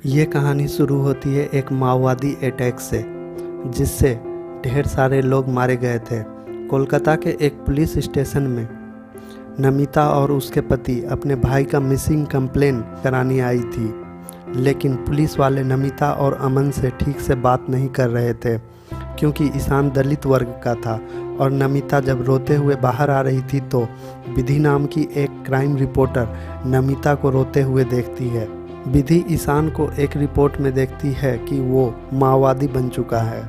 ये कहानी शुरू होती है एक माओवादी अटैक से, जिससे ढेर सारे लोग मारे गए थे। कोलकाता के एक पुलिस स्टेशन में नमिता और उसके पति अपने भाई का मिसिंग कंप्लेन कराने आई थी, लेकिन पुलिस वाले नमिता और अमन से ठीक से बात नहीं कर रहे थे, क्योंकि ईशान दलित वर्ग का था। और नमिता जब रोते हुए बाहर आ रही थी तो विधि नाम की एक क्राइम रिपोर्टर नमिता को रोते हुए देखती है। विधि ईशान को एक रिपोर्ट में देखती है कि वो माओवादी बन चुका है,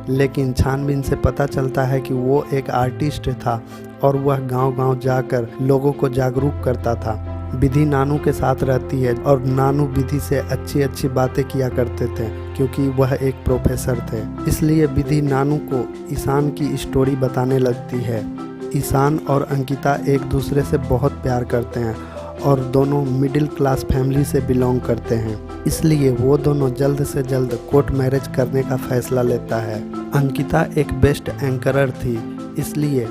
लेकिन छानबीन से पता चलता है कि वो एक आर्टिस्ट था और वह गांव-गांव जाकर लोगों को जागरूक करता था। विधि नानू के साथ रहती है और नानू विधि से अच्छी अच्छी बातें किया करते थे, क्योंकि वह एक प्रोफेसर थे। इसलिए विधि नानू को ईशान की स्टोरी बताने लगती है। ईशान और अंकिता एक दूसरे से बहुत प्यार करते हैं और दोनों मिडिल क्लास फैमिली से बिलोंग करते हैं, इसलिए वो दोनों जल्द से जल्द कोर्ट मैरिज करने का फैसला लेता है। अंकिता एक बेस्ट एंकरर थी, इसलिए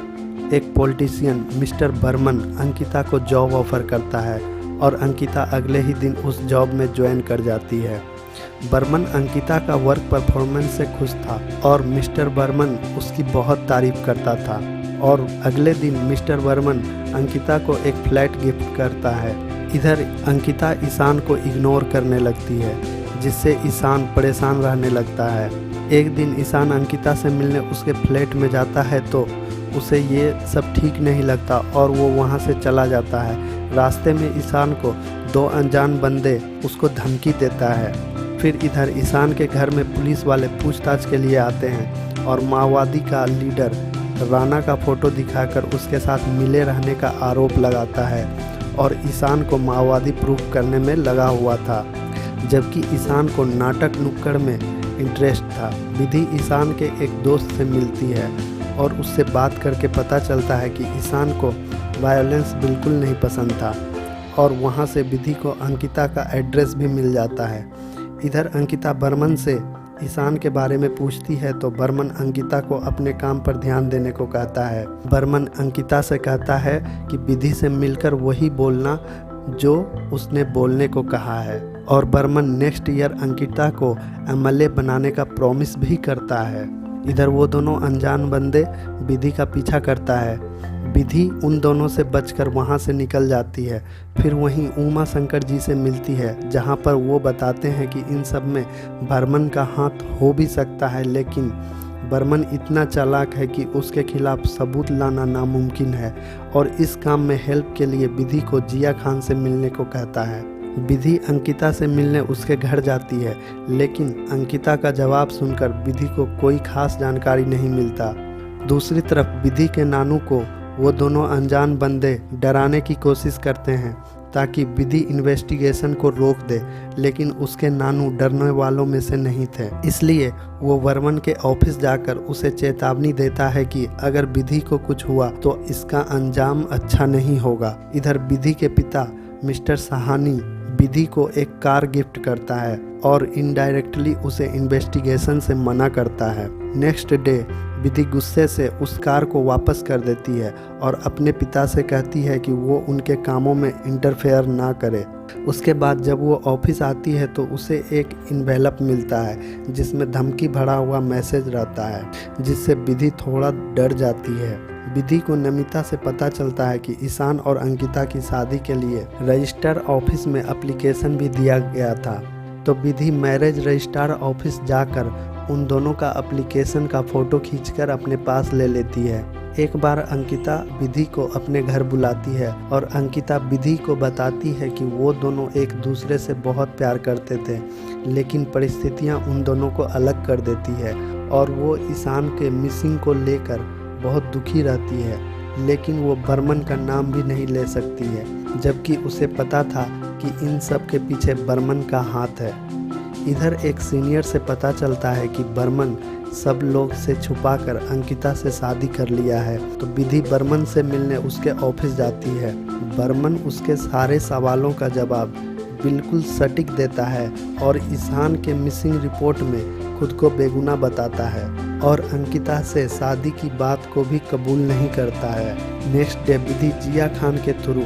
एक पॉलिटिशियन मिस्टर बर्मन अंकिता को जॉब ऑफर करता है और अंकिता अगले ही दिन उस जॉब में ज्वाइन कर जाती है। बर्मन अंकिता का वर्क परफॉर्मेंस से खुश था और मिस्टर बर्मन उसकी बहुत तारीफ करता था। और अगले दिन मिस्टर बर्मन अंकिता को एक फ्लैट गिफ्ट करता है। इधर अंकिता ईशान को इग्नोर करने लगती है, जिससे ईशान परेशान रहने लगता है। एक दिन ईशान अंकिता से मिलने उसके फ्लैट में जाता है तो उसे ये सब ठीक नहीं लगता और वो वहाँ से चला जाता है। रास्ते में ईशान को दो अनजान बंदे उसको धमकी देता है। फिर इधर ईशान के घर में पुलिस वाले पूछताछ के लिए आते हैं और माओवादी का लीडर राणा का फोटो दिखाकर उसके साथ मिले रहने का आरोप लगाता है और ईशान को माओवादी प्रूफ करने में लगा हुआ था, जबकि ईशान को नाटक नुक्कड़ में इंटरेस्ट था। विधि ईशान के एक दोस्त से मिलती है और उससे बात करके पता चलता है कि ईशान को वायलेंस बिल्कुल नहीं पसंद था और वहाँ से विधि को अंकिता का एड्रेस भी मिल जाता है। इधर अंकिता बर्मन से ईशान के बारे में पूछती है तो बर्मन अंकिता को अपने काम पर ध्यान देने को कहता है। बर्मन अंकिता से कहता है कि विधि से मिलकर वही बोलना जो उसने बोलने को कहा है, और बर्मन नेक्स्ट ईयर अंकिता को एमएलए बनाने का प्रॉमिस भी करता है। इधर वो दोनों अनजान बंदे विधि का पीछा करता है। विधि उन दोनों से बचकर वहाँ से निकल जाती है। फिर वहीं उमा शंकर जी से मिलती है, जहाँ पर वो बताते हैं कि इन सब में बर्मन का हाथ हो भी सकता है, लेकिन बर्मन इतना चालाक है कि उसके खिलाफ सबूत लाना नामुमकिन है और इस काम में हेल्प के लिए विधि को जिया खान से मिलने को कहता है। विधि अंकिता से मिलने उसके घर जाती है, लेकिन अंकिता का जवाब सुनकर विधि को कोई खास जानकारी नहीं मिलता। दूसरी तरफ विधि के नानू को वो दोनों अनजान बंदे डराने की कोशिश करते हैं ताकि विधि इन्वेस्टिगेशन को रोक दे, लेकिन उसके नानू डरने वालों में से नहीं थे। इसलिए वो बर्मन के ऑफिस जाकर उसे चेतावनी देता है कि अगर विधि को कुछ हुआ तो इसका अंजाम अच्छा नहीं होगा। इधर विधि के पिता मिस्टर सहानी विधि को एक कार गिफ्ट करता है और इनडायरेक्टली उसे इन्वेस्टिगेशन से मना करता है। नेक्स्ट डे विधि गुस्से से उस कार को वापस कर देती है और अपने पिता से कहती है कि वो उनके कामों में इंटरफेयर ना करे। उसके बाद जब वो ऑफिस आती है तो उसे एक इन्वेलप मिलता है जिसमें धमकी भरा हुआ मैसेज रहता है, जिससे विधि थोड़ा डर जाती है। विधि को नमिता से पता चलता है कि ईशान और अंकिता की शादी के लिए रजिस्टर ऑफिस में एप्लीकेशन भी दिया गया था, तो विधि मैरिज रजिस्ट्रार ऑफिस जाकर उन दोनों का एप्लीकेशन का फ़ोटो खींचकर अपने पास ले लेती है। एक बार अंकिता विधि को अपने घर बुलाती है और अंकिता विधि को बताती है कि वो दोनों एक दूसरे से बहुत प्यार करते थे, लेकिन परिस्थितियां उन दोनों को अलग कर देती है और वो ईशान के मिसिंग को लेकर बहुत दुखी रहती है, लेकिन वो बर्मन का नाम भी नहीं ले सकती है, जबकि उसे पता था कि इन सब के पीछे बर्मन का हाथ है। इधर एक सीनियर से पता चलता है कि बर्मन सब लोग से छुपाकर अंकिता से शादी कर लिया है, तो विधि बर्मन से मिलने उसके ऑफिस जाती है। बर्मन उसके सारे सवालों का जवाब बिल्कुल सटीक देता है और ईशान के मिसिंग रिपोर्ट में खुद को बेगुनाह बताता है और अंकिता से शादी की बात को भी कबूल नहीं करता है। नेक्स्ट डे विधि जिया खान के थ्रू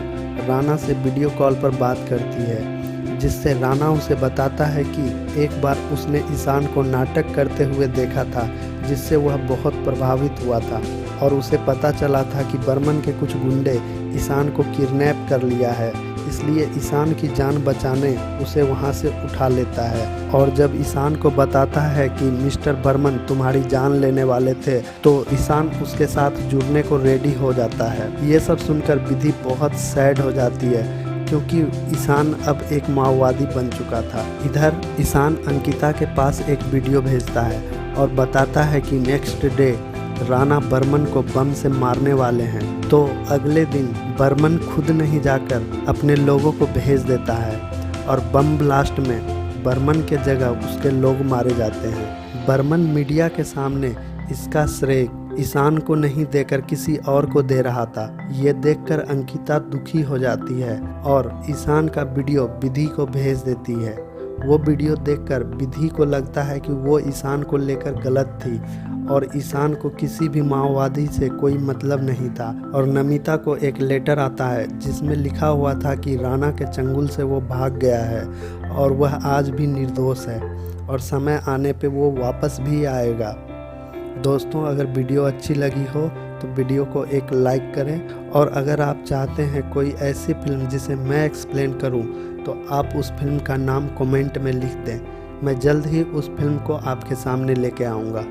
राणा से वीडियो कॉल पर बात करती है, जिससे राणा उसे बताता है कि एक बार उसने ईशान को नाटक करते हुए देखा था, जिससे वह बहुत प्रभावित हुआ था और उसे पता चला था कि बर्मन के कुछ गुंडे ईशान को किडनैप कर लिया है। इसलिए ईशान की जान बचाने उसे वहां से उठा लेता है और जब ईशान को बताता है कि मिस्टर बर्मन तुम्हारी जान लेने वाले थे, तो ईशान उसके साथ जुड़ने को रेडी हो जाता है। ये सब सुनकर विधि बहुत सैड हो जाती है, क्योंकि ईशान अब एक माओवादी बन चुका था। इधर ईशान अंकिता के पास एक वीडियो भेजता है और बताता है कि नेक्स्ट डे राणा बर्मन को बम से मारने वाले हैं। तो अगले दिन बर्मन खुद नहीं जाकर अपने लोगों को भेज देता है और बम ब्लास्ट में बर्मन के जगह उसके लोग मारे जाते हैं। बर्मन मीडिया के सामने इसका श्रेय ईशान को नहीं देकर किसी और को दे रहा था। ये देखकर अंकिता दुखी हो जाती है और ईशान का वीडियो विधि को भेज देती है। वो वीडियो देखकर विधि को लगता है कि वो ईशान को लेकर गलत थी और ईशान को किसी भी माओवादी से कोई मतलब नहीं था। और नमिता को एक लेटर आता है जिसमें लिखा हुआ था कि राणा के चंगुल से वो भाग गया है और वह आज भी निर्दोष है और समय आने पे वो वापस भी आएगा। दोस्तों, अगर वीडियो अच्छी लगी हो तो वीडियो को एक लाइक करें और अगर आप चाहते हैं कोई ऐसी फिल्म जिसे मैं एक्सप्लेन करूं, तो आप उस फिल्म का नाम कमेंट में लिख दें। मैं जल्द ही उस फिल्म को आपके सामने लेके आऊँगा।